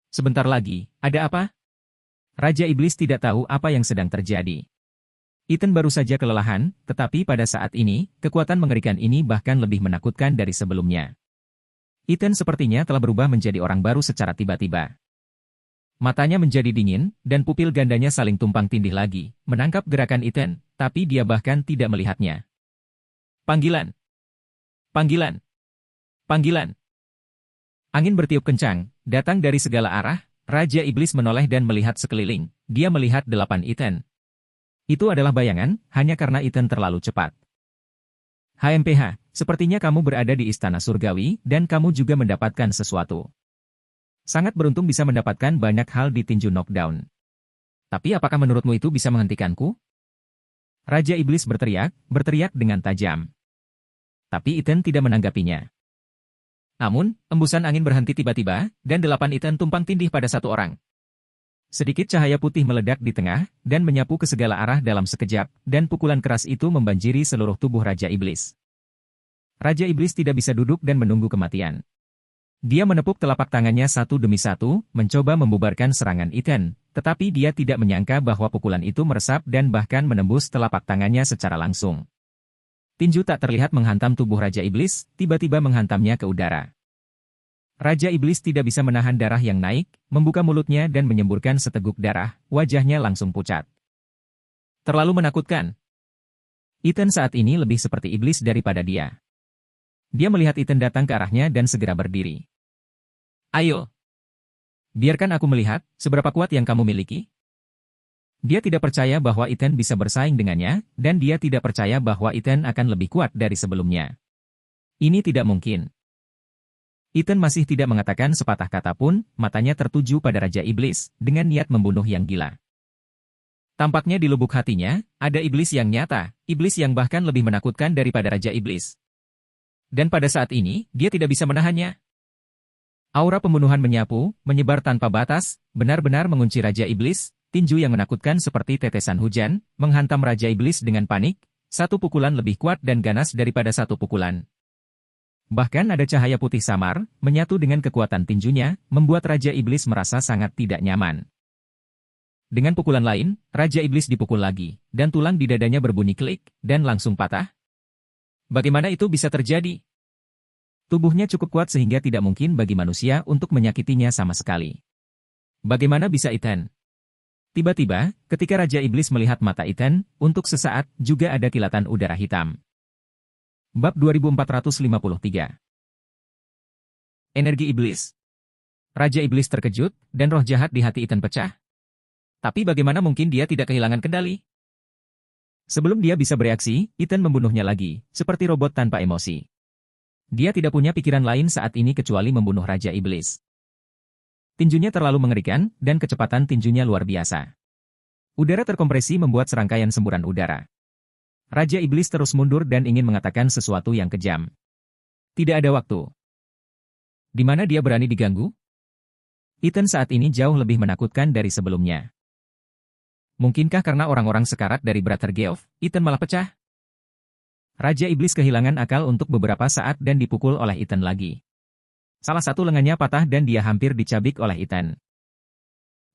Sebentar lagi, ada apa? Raja Iblis tidak tahu apa yang sedang terjadi. Ethan baru saja kelelahan, tetapi pada saat ini, kekuatan mengerikan ini bahkan lebih menakutkan dari sebelumnya. Ethan sepertinya telah berubah menjadi orang baru secara tiba-tiba. Matanya menjadi dingin, dan pupil gandanya saling tumpang tindih lagi, menangkap gerakan Ethan, tapi dia bahkan tidak melihatnya. Panggilan! Panggilan! Panggilan! Angin bertiup kencang, datang dari segala arah. Raja Iblis menoleh dan melihat sekeliling. Dia melihat 8 Ethan. Itu adalah bayangan, hanya karena Ethan terlalu cepat. HMPH, sepertinya kamu berada di Istana Surgawi, dan kamu juga mendapatkan sesuatu. Sangat beruntung bisa mendapatkan banyak hal di tinju knockdown. Tapi apakah menurutmu itu bisa menghentikanku? Raja Iblis berteriak dengan tajam. Tapi Ethan tidak menanggapinya. Namun, embusan angin berhenti tiba-tiba, dan 8 Ethan tumpang tindih pada satu orang. Sedikit cahaya putih meledak di tengah, dan menyapu ke segala arah dalam sekejap, dan pukulan keras itu membanjiri seluruh tubuh Raja Iblis. Raja Iblis tidak bisa duduk dan menunggu kematian. Dia menepuk telapak tangannya satu demi satu, mencoba membubarkan serangan Ethan, tetapi dia tidak menyangka bahwa pukulan itu meresap dan bahkan menembus telapak tangannya secara langsung. Tinju tak terlihat menghantam tubuh Raja Iblis, tiba-tiba menghantamnya ke udara. Raja Iblis tidak bisa menahan darah yang naik, membuka mulutnya dan menyemburkan seteguk darah, wajahnya langsung pucat. Terlalu menakutkan. Ethan saat ini lebih seperti iblis daripada dia. Dia melihat Ethan datang ke arahnya dan segera berdiri. Ayo. Biarkan aku melihat, seberapa kuat yang kamu miliki. Dia tidak percaya bahwa Ethan bisa bersaing dengannya, dan dia tidak percaya bahwa Ethan akan lebih kuat dari sebelumnya. Ini tidak mungkin. Ethan masih tidak mengatakan sepatah kata pun, matanya tertuju pada Raja Iblis, dengan niat membunuh yang gila. Tampaknya di lubuk hatinya, ada iblis yang nyata, iblis yang bahkan lebih menakutkan daripada Raja Iblis. Dan pada saat ini, dia tidak bisa menahannya. Aura pembunuhan menyapu, menyebar tanpa batas, benar-benar mengunci Raja Iblis. Tinju yang menakutkan seperti tetesan hujan, menghantam Raja Iblis dengan panik, satu pukulan lebih kuat dan ganas daripada satu pukulan. Bahkan ada cahaya putih samar, menyatu dengan kekuatan tinjunya, membuat Raja Iblis merasa sangat tidak nyaman. Dengan pukulan lain, Raja Iblis dipukul lagi, dan tulang di dadanya berbunyi klik, dan langsung patah. Bagaimana itu bisa terjadi? Tubuhnya cukup kuat sehingga tidak mungkin bagi manusia untuk menyakitinya sama sekali. Bagaimana bisa Ethan? Tiba-tiba, ketika Raja Iblis melihat mata Ethan, untuk sesaat juga ada kilatan udara hitam. Bab 2453. Energi Iblis. Raja Iblis terkejut, dan roh jahat di hati Ethan pecah. Tapi bagaimana mungkin dia tidak kehilangan kendali? Sebelum dia bisa bereaksi, Ethan membunuhnya lagi, seperti robot tanpa emosi. Dia tidak punya pikiran lain saat ini kecuali membunuh Raja Iblis. Tinjunya terlalu mengerikan, dan kecepatan tinjunya luar biasa. Udara terkompresi membuat serangkaian semburan udara. Raja Iblis terus mundur dan ingin mengatakan sesuatu yang kejam. Tidak ada waktu. Di mana dia berani diganggu? Ethan saat ini jauh lebih menakutkan dari sebelumnya. Mungkinkah karena orang-orang sekarat dari Brother Geoff, Ethan malah pecah? Raja Iblis kehilangan akal untuk beberapa saat dan dipukul oleh Ethan lagi. Salah satu lengannya patah dan dia hampir dicabik oleh Ethan.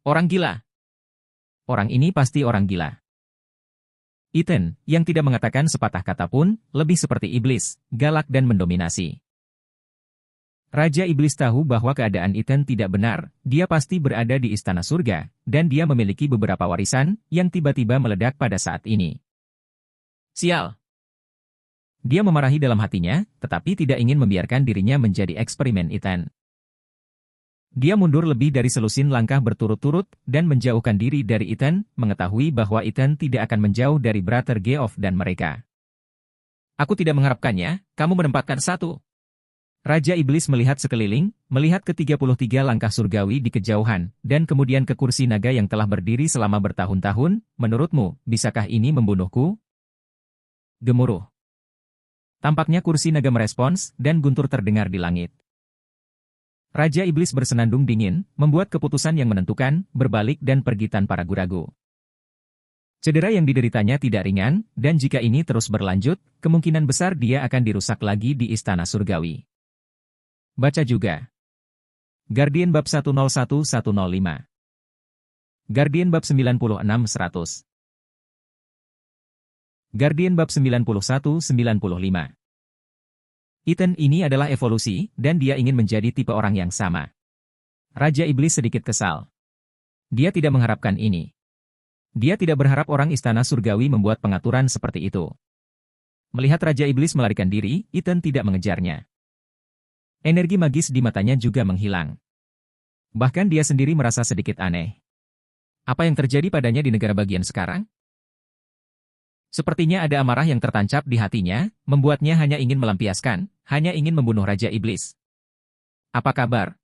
Orang gila. Orang ini pasti orang gila. Ethan, yang tidak mengatakan sepatah kata pun, lebih seperti iblis, galak dan mendominasi. Raja Iblis tahu bahwa keadaan Ethan tidak benar, dia pasti berada di Istana Surga, dan dia memiliki beberapa warisan yang tiba-tiba meledak pada saat ini. Sial! Dia memarahi dalam hatinya, tetapi tidak ingin membiarkan dirinya menjadi eksperimen Ethan. Dia mundur lebih dari selusin langkah berturut-turut, dan menjauhkan diri dari Ethan, mengetahui bahwa Ethan tidak akan menjauh dari Brother Geoff dan mereka. Aku tidak mengharapkannya, kamu menempatkan satu. Raja Iblis melihat sekeliling, melihat ke-33 langkah surgawi di kejauhan, dan kemudian ke kursi naga yang telah berdiri selama bertahun-tahun. Menurutmu, bisakah ini membunuhku? Gemuruh. Tampaknya kursi naga merespons, dan guntur terdengar di langit. Raja Iblis bersenandung dingin, membuat keputusan yang menentukan, berbalik dan pergi tanpa ragu-ragu. Cedera yang dideritanya tidak ringan, dan jika ini terus berlanjut, kemungkinan besar dia akan dirusak lagi di Istana Surgawi. Baca juga. Guardian Bab 101-105. Guardian Bab 96-100. Guardian Bab 91-95. Ethan ini adalah evolusi, dan dia ingin menjadi tipe orang yang sama. Raja Iblis sedikit kesal. Dia tidak mengharapkan ini. Dia tidak berharap orang istana surgawi membuat pengaturan seperti itu. Melihat Raja Iblis melarikan diri, Ethan tidak mengejarnya. Energi magis di matanya juga menghilang. Bahkan dia sendiri merasa sedikit aneh. Apa yang terjadi padanya di negara bagian sekarang? Sepertinya ada amarah yang tertancap di hatinya, membuatnya hanya ingin melampiaskan, hanya ingin membunuh Raja Iblis. Apa kabar?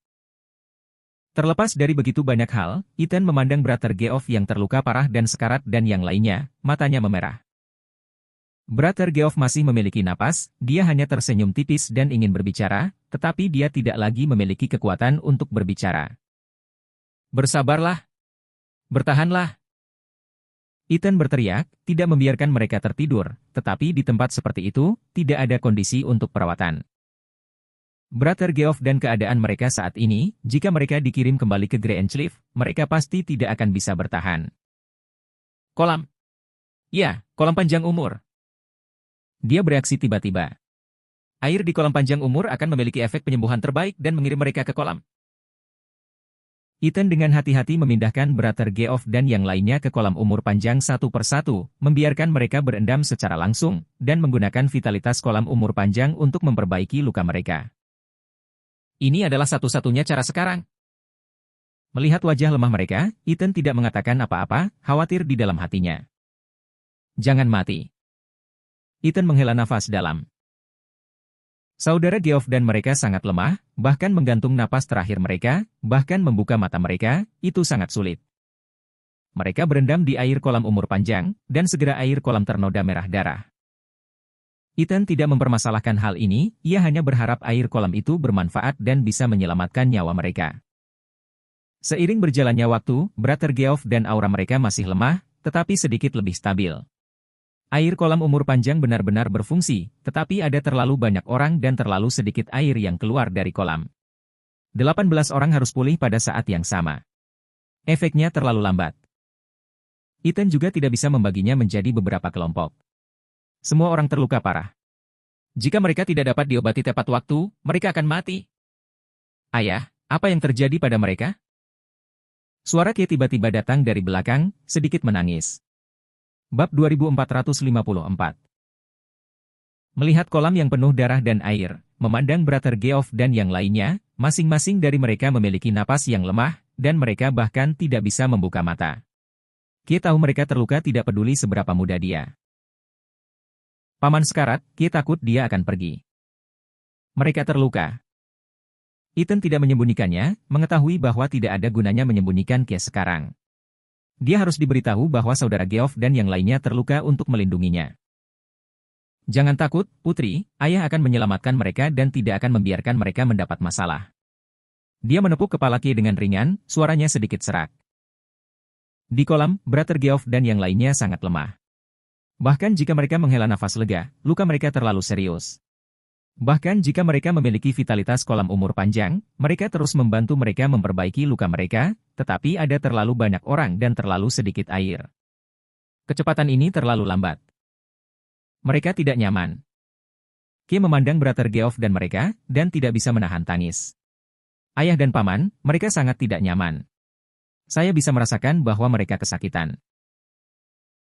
Terlepas dari begitu banyak hal, Ethan memandang Brother Geoff yang terluka parah dan sekarat dan yang lainnya, matanya memerah. Brother Geoff masih memiliki napas, dia hanya tersenyum tipis dan ingin berbicara, tetapi dia tidak lagi memiliki kekuatan untuk berbicara. Bersabarlah. Bertahanlah. Ethan berteriak, tidak membiarkan mereka tertidur, tetapi di tempat seperti itu, tidak ada kondisi untuk perawatan. Brother Geoff dan keadaan mereka saat ini, jika mereka dikirim kembali ke Greencliff, mereka pasti tidak akan bisa bertahan. Kolam. Ya, kolam panjang umur. Dia bereaksi tiba-tiba. Air di kolam panjang umur akan memiliki efek penyembuhan terbaik dan mengirim mereka ke kolam. Ethan dengan hati-hati memindahkan Brother Geoff dan yang lainnya ke kolam umur panjang satu persatu, membiarkan mereka berendam secara langsung, dan menggunakan vitalitas kolam umur panjang untuk memperbaiki luka mereka. Ini adalah satu-satunya cara sekarang. Melihat wajah lemah mereka, Ethan tidak mengatakan apa-apa, khawatir di dalam hatinya. Jangan mati. Ethan menghela nafas dalam. Saudara Geoff dan mereka sangat lemah, bahkan menggantung napas terakhir mereka, bahkan membuka mata mereka, itu sangat sulit. Mereka berendam di air kolam umur panjang, dan segera air kolam ternoda merah darah. Ethan tidak mempermasalahkan hal ini, ia hanya berharap air kolam itu bermanfaat dan bisa menyelamatkan nyawa mereka. Seiring berjalannya waktu, Brother Geoff dan aura mereka masih lemah, tetapi sedikit lebih stabil. Air kolam umur panjang benar-benar berfungsi, tetapi ada terlalu banyak orang dan terlalu sedikit air yang keluar dari kolam. 18 orang harus pulih pada saat yang sama. Efeknya terlalu lambat. Ethan juga tidak bisa membaginya menjadi beberapa kelompok. Semua orang terluka parah. Jika mereka tidak dapat diobati tepat waktu, mereka akan mati. Ayah, apa yang terjadi pada mereka? Suara Kay tiba-tiba datang dari belakang, sedikit menangis. Bab 2454. Melihat kolam yang penuh darah dan air, memandang Brother Geoff dan yang lainnya, masing-masing dari mereka memiliki napas yang lemah, dan mereka bahkan tidak bisa membuka mata. Kay tahu mereka terluka tidak peduli seberapa muda dia. Paman sekarat, Kay takut dia akan pergi. Mereka terluka. Ethan tidak menyembunyikannya, mengetahui bahwa tidak ada gunanya menyembunyikan Kay sekarang. Dia harus diberitahu bahwa saudara Geoff dan yang lainnya terluka untuk melindunginya. Jangan takut, putri, ayah akan menyelamatkan mereka dan tidak akan membiarkan mereka mendapat masalah. Dia menepuk kepala Kay dengan ringan, suaranya sedikit serak. Di kolam, Brother Geoff dan yang lainnya sangat lemah. Bahkan jika mereka menghela nafas lega, luka mereka terlalu serius. Bahkan jika mereka memiliki vitalitas kolam umur panjang, mereka terus membantu mereka memperbaiki luka mereka, tetapi ada terlalu banyak orang dan terlalu sedikit air. Kecepatan ini terlalu lambat. Mereka tidak nyaman. Kay memandang Brother Geoff dan mereka, dan tidak bisa menahan tangis. Ayah dan paman, mereka sangat tidak nyaman. Saya bisa merasakan bahwa mereka kesakitan.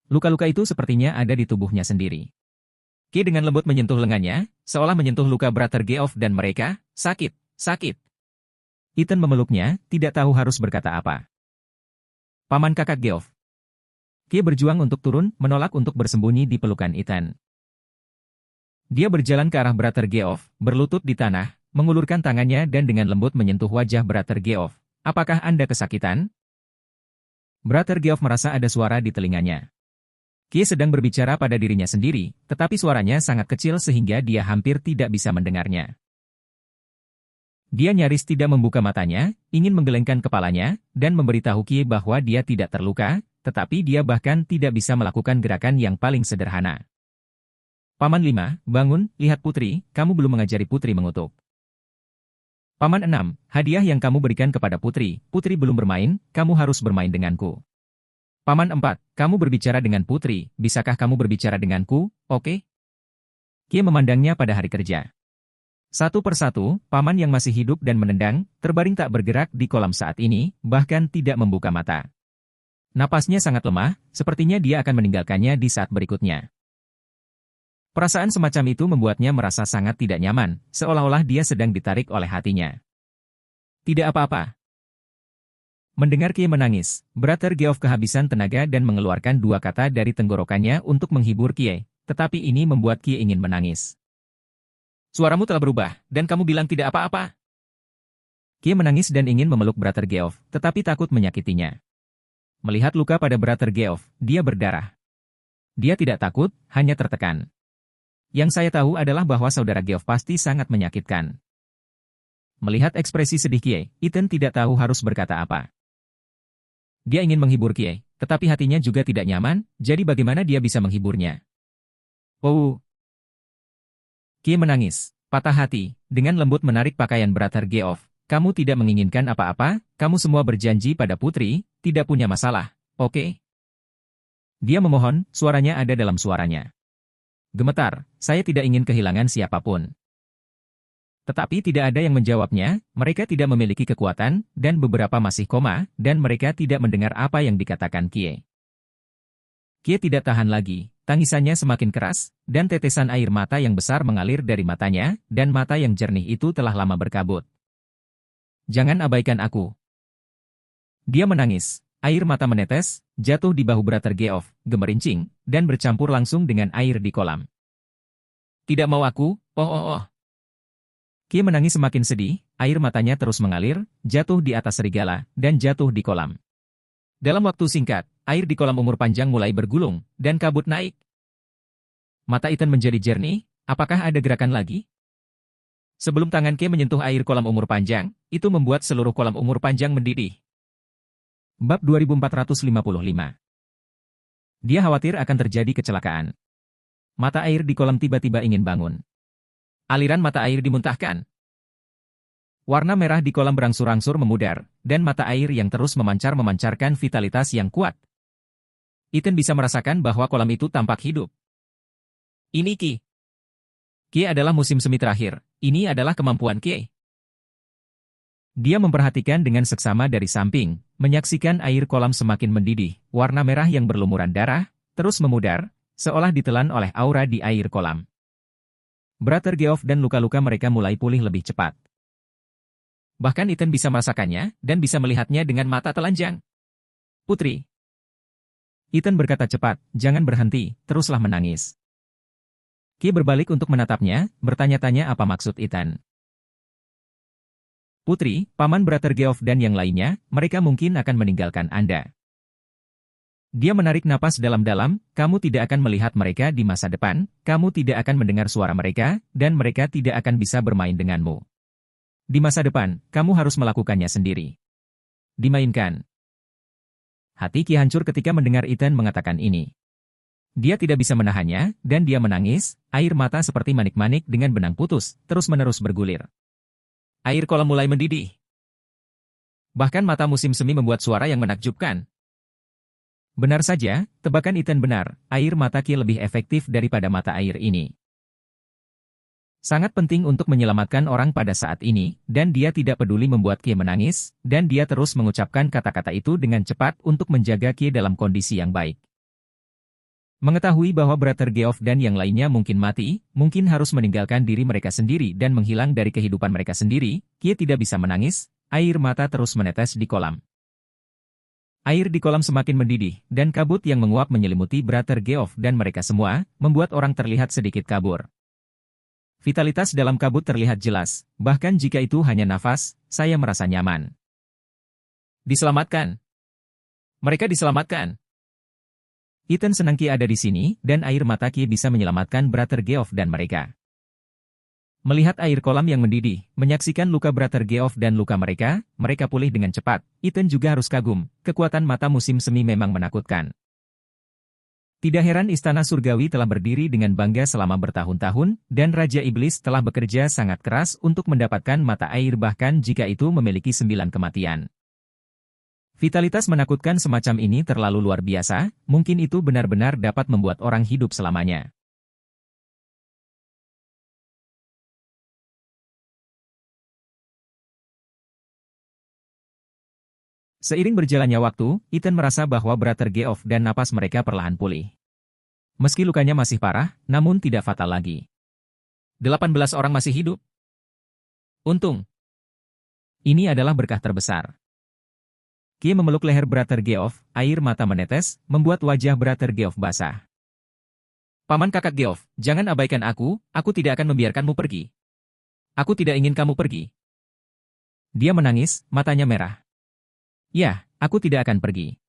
Luka-luka itu sepertinya ada di tubuhnya sendiri. Kay dengan lembut menyentuh lengannya, seolah menyentuh luka Brother Geoff dan mereka, sakit, sakit. Ethan memeluknya, tidak tahu harus berkata apa. Paman kakak Geoff. Kay berjuang untuk turun, menolak untuk bersembunyi di pelukan Ethan. Dia berjalan ke arah Brother Geoff, berlutut di tanah, mengulurkan tangannya dan dengan lembut menyentuh wajah Brother Geoff. Apakah Anda kesakitan? Brother Geoff merasa ada suara di telinganya. Kay sedang berbicara pada dirinya sendiri, tetapi suaranya sangat kecil sehingga dia hampir tidak bisa mendengarnya. Dia nyaris tidak membuka matanya, ingin menggelengkan kepalanya, dan memberitahu Kay bahwa dia tidak terluka, tetapi dia bahkan tidak bisa melakukan gerakan yang paling sederhana. Paman 5, bangun, lihat putri, kamu belum mengajari putri mengutuk. Paman 6, hadiah yang kamu berikan kepada putri, putri belum bermain, kamu harus bermain denganku. Paman 4, kamu berbicara dengan putri, bisakah kamu berbicara denganku, oke? Kay memandangnya pada hari kerja. Satu persatu, paman yang masih hidup dan menendang, terbaring tak bergerak di kolam saat ini, bahkan tidak membuka mata. Napasnya sangat lemah, sepertinya dia akan meninggalkannya di saat berikutnya. Perasaan semacam itu membuatnya merasa sangat tidak nyaman, seolah-olah dia sedang ditarik oleh hatinya. Tidak apa-apa. Mendengar Kie menangis, Brother Geoff kehabisan tenaga dan mengeluarkan dua kata dari tenggorokannya untuk menghibur Kie, tetapi ini membuat Kie ingin menangis. Suaramu telah berubah, dan kamu bilang tidak apa-apa. Kie menangis dan ingin memeluk Brother Geoff, tetapi takut menyakitinya. Melihat luka pada Brother Geoff, dia berdarah. Dia tidak takut, hanya tertekan. Yang saya tahu adalah bahwa saudara Geoff pasti sangat menyakitkan. Melihat ekspresi sedih Kie, Ethan tidak tahu harus berkata apa. Dia ingin menghibur Kie, tetapi hatinya juga tidak nyaman, jadi bagaimana dia bisa menghiburnya? Oh! Kie menangis, patah hati, dengan lembut menarik pakaian Brother Geoff. Kamu tidak menginginkan apa-apa, kamu semua berjanji pada putri, tidak punya masalah, oke? Dia memohon, suaranya ada dalam suaranya. Gemetar, saya tidak ingin kehilangan siapapun. Tetapi tidak ada yang menjawabnya, mereka tidak memiliki kekuatan, dan beberapa masih koma, dan mereka tidak mendengar apa yang dikatakan Kie. Kie tidak tahan lagi. Tangisannya semakin keras, dan tetesan air mata yang besar mengalir dari matanya, dan mata yang jernih itu telah lama berkabut. Jangan abaikan aku. Dia menangis, air mata menetes, jatuh di bahu Brother Geoff, gemerincing, dan bercampur langsung dengan air di kolam. Tidak mau aku, oh. Kie menangis semakin sedih, air matanya terus mengalir, jatuh di atas serigala, dan jatuh di kolam. Dalam waktu singkat, air di kolam umur panjang mulai bergulung, dan kabut naik. Mata Ethan menjadi jernih, apakah ada gerakan lagi? Sebelum tangan Kie menyentuh air kolam umur panjang, itu membuat seluruh kolam umur panjang mendidih. Bab 2455. Dia khawatir akan terjadi kecelakaan. Mata air di kolam tiba-tiba ingin bangun. Aliran mata air dimuntahkan. Warna merah di kolam berangsur-angsur memudar, dan mata air yang terus memancarkan vitalitas yang kuat. Ethan bisa merasakan bahwa kolam itu tampak hidup. Ini Kie. Kie adalah musim semi terakhir, ini adalah kemampuan Kie. Dia memperhatikan dengan seksama dari samping, menyaksikan air kolam semakin mendidih, warna merah yang berlumuran darah, terus memudar, seolah ditelan oleh aura di air kolam. Brother Geoff dan luka-luka mereka mulai pulih lebih cepat. Bahkan Ethan bisa merasakannya, dan bisa melihatnya dengan mata telanjang. Putri. Ethan berkata cepat, jangan berhenti, teruslah menangis. Kie berbalik untuk menatapnya, bertanya-tanya apa maksud Ethan. Putri, paman Brother Geoff dan yang lainnya, mereka mungkin akan meninggalkan Anda. Dia menarik napas dalam-dalam, kamu tidak akan melihat mereka di masa depan, kamu tidak akan mendengar suara mereka, dan mereka tidak akan bisa bermain denganmu. Di masa depan, kamu harus melakukannya sendiri. Dimainkan. Hati Kie hancur ketika mendengar Ethan mengatakan ini. Dia tidak bisa menahannya, dan dia menangis, air mata seperti manik-manik dengan benang putus, terus-menerus bergulir. Air kolam mulai mendidih. Bahkan mata musim semi membuat suara yang menakjubkan. Benar saja, tebakan Ethan benar, air mata Kie lebih efektif daripada mata air ini. Sangat penting untuk menyelamatkan orang pada saat ini, dan dia tidak peduli membuat Kie menangis, dan dia terus mengucapkan kata-kata itu dengan cepat untuk menjaga Kie dalam kondisi yang baik. Mengetahui bahwa Brother Geoff dan yang lainnya mungkin mati, mungkin harus meninggalkan diri mereka sendiri dan menghilang dari kehidupan mereka sendiri, Kie tidak bisa menangis, air mata terus menetes di kolam. Air di kolam semakin mendidih, dan kabut yang menguap menyelimuti Brother Geoff dan mereka semua, membuat orang terlihat sedikit kabur. Vitalitas dalam kabut terlihat jelas, bahkan jika itu hanya nafas, saya merasa nyaman. Diselamatkan. Mereka diselamatkan. Ethan senang Kie ada di sini, dan air mata Kie bisa menyelamatkan Brother Geoff dan mereka. Melihat air kolam yang mendidih, menyaksikan luka Brother Geoff dan luka mereka pulih dengan cepat, Ethan juga harus kagum, kekuatan mata musim semi memang menakutkan. Tidak heran istana surgawi telah berdiri dengan bangga selama bertahun-tahun, dan Raja Iblis telah bekerja sangat keras untuk mendapatkan mata air bahkan jika itu memiliki 9 kematian. Vitalitas menakutkan semacam ini terlalu luar biasa, mungkin itu benar-benar dapat membuat orang hidup selamanya. Seiring berjalannya waktu, Ethan merasa bahwa Brother Geoff dan napas mereka perlahan pulih. Meski lukanya masih parah, namun tidak fatal lagi. 18 orang masih hidup. Untung. Ini adalah berkah terbesar. Kie memeluk leher Brother Geoff, air mata menetes, membuat wajah Brother Geoff basah. Paman kakak Geoff, jangan abaikan aku tidak akan membiarkanmu pergi. Aku tidak ingin kamu pergi. Dia menangis, matanya merah. Ya, aku tidak akan pergi.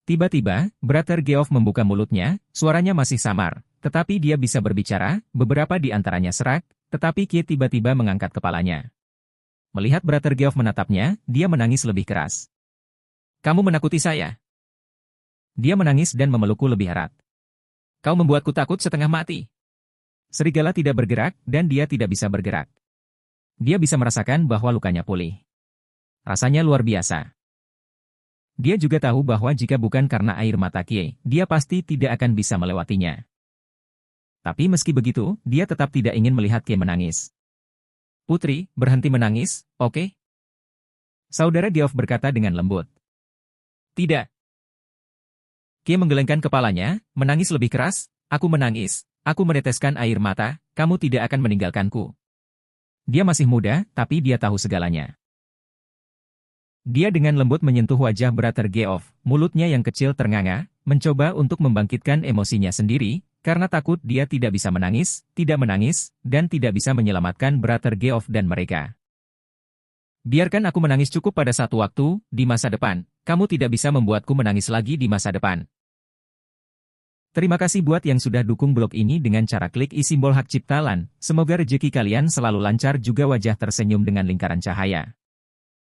Tiba-tiba, Brother Geoff membuka mulutnya, suaranya masih samar, tetapi dia bisa berbicara, beberapa di antaranya serak, tetapi Kie tiba-tiba mengangkat kepalanya. Melihat Brother Geoff menatapnya, dia menangis lebih keras. Kamu menakuti saya. Dia menangis dan memelukku lebih erat. Kau membuatku takut setengah mati. Serigala tidak bergerak, dan dia tidak bisa bergerak. Dia bisa merasakan bahwa lukanya pulih. Rasanya luar biasa. Dia juga tahu bahwa jika bukan karena air mata Kie, dia pasti tidak akan bisa melewatinya. Tapi meski begitu, dia tetap tidak ingin melihat Kie menangis. Putri, berhenti menangis, oke? Saudara Geoff berkata dengan lembut. Tidak. Kie menggelengkan kepalanya, menangis lebih keras, aku menangis, aku meneteskan air mata, kamu tidak akan meninggalkanku. Dia masih muda, tapi dia tahu segalanya. Dia dengan lembut menyentuh wajah Brother Geoff, mulutnya yang kecil ternganga, mencoba untuk membangkitkan emosinya sendiri, karena takut dia tidak bisa menangis, dan tidak bisa menyelamatkan Brother Geoff dan mereka. Biarkan aku menangis cukup pada satu waktu, di masa depan, kamu tidak bisa membuatku menangis lagi di masa depan. Terima kasih buat yang sudah dukung blog ini dengan cara klik simbol hak cipta LAN, semoga rezeki kalian selalu lancar juga wajah tersenyum dengan lingkaran cahaya.